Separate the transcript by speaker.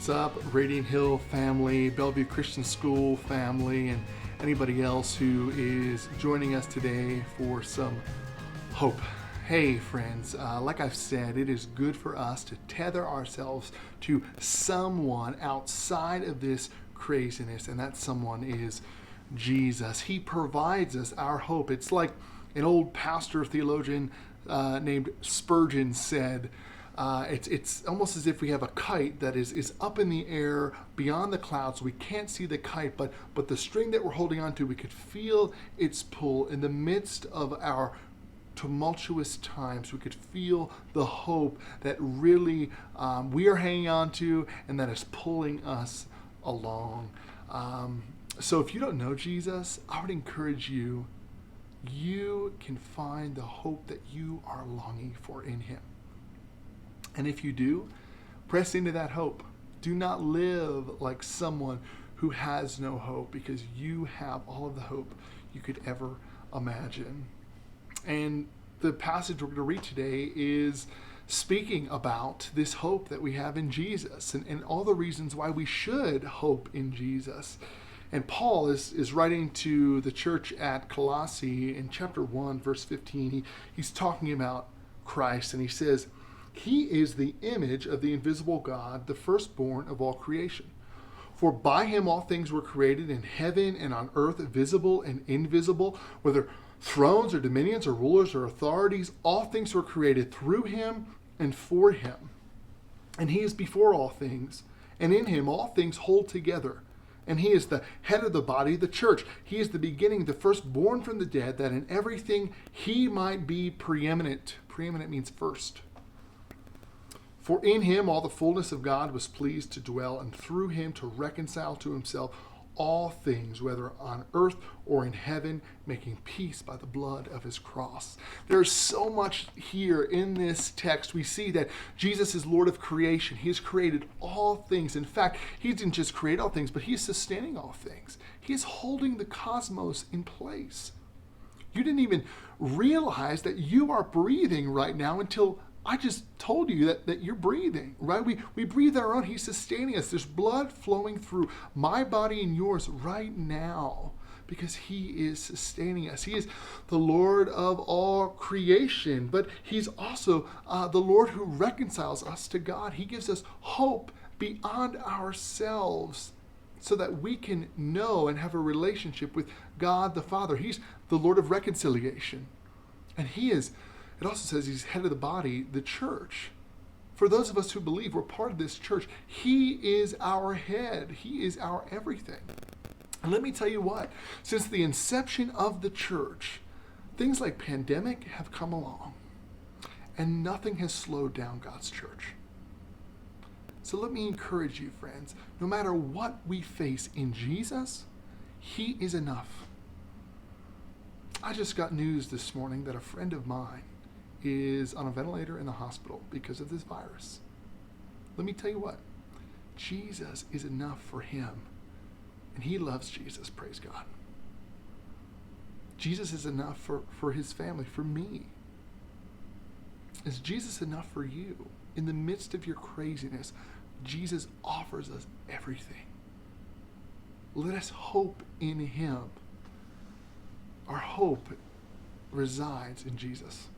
Speaker 1: What's up, Radiant Hill family, Bellevue Christian School family, and anybody else who is joining us today for some hope. Hey friends, like I've said, it is good for us to tether ourselves to someone outside of this craziness, and that someone is Jesus. He provides us our hope. It's like an old pastor theologian named Spurgeon said, it's almost as if we have a kite that is up in the air beyond the clouds. We can't see the kite, but the string that we're holding onto, we could feel its pull in the midst of our tumultuous times. We could feel the hope that really we are hanging on to and that is pulling us along. So if you don't know Jesus, I would encourage you can find the hope that you are longing for in him. And if you do, press into that hope. Do not live like someone who has no hope, because you have all of the hope you could ever imagine. And the passage we're going to read today is speaking about this hope that we have in Jesus and all the reasons why we should hope in Jesus. And Paul is writing to the church at Colossae in chapter 1, verse 15. He's talking about Christ, and he says, "He is the image of the invisible God, the firstborn of all creation. For by him all things were created in heaven and on earth, visible and invisible, whether thrones or dominions or rulers or authorities, all things were created through him and for him. And he is before all things, and in him all things hold together. And he is the head of the body, the church. He is the beginning, the firstborn from the dead, that in everything he might be preeminent." Preeminent means first. "For in him all the fullness of God was pleased to dwell, and through him to reconcile to himself all things, whether on earth or in heaven, making peace by the blood of his cross." There's so much here in this text. We see that Jesus is Lord of creation. He has created all things. In fact, he didn't just create all things, but he's sustaining all things. He's holding the cosmos in place. You didn't even realize that you are breathing right now until I just told you that you're breathing, right? We breathe our own. He's sustaining us. There's blood flowing through my body and yours right now because he is sustaining us. He is the Lord of all creation, but he's also the Lord who reconciles us to God. He gives us hope beyond ourselves so that we can know and have a relationship with God the Father. He's the Lord of reconciliation. And it also says he's head of the body, the church. For those of us who believe we're part of this church, he is our head. He is our everything. And let me tell you what, since the inception of the church, things like pandemic have come along, and nothing has slowed down God's church. So let me encourage you, friends, no matter what we face in Jesus, he is enough. I just got news this morning that a friend of mine is on a ventilator in the hospital because of this virus. Let me tell you what, Jesus is enough for him, and he loves Jesus, praise God. Jesus is enough for his family, for me. Is Jesus enough for you? In the midst of your craziness, Jesus offers us everything. Let us hope in him. Our hope resides in Jesus.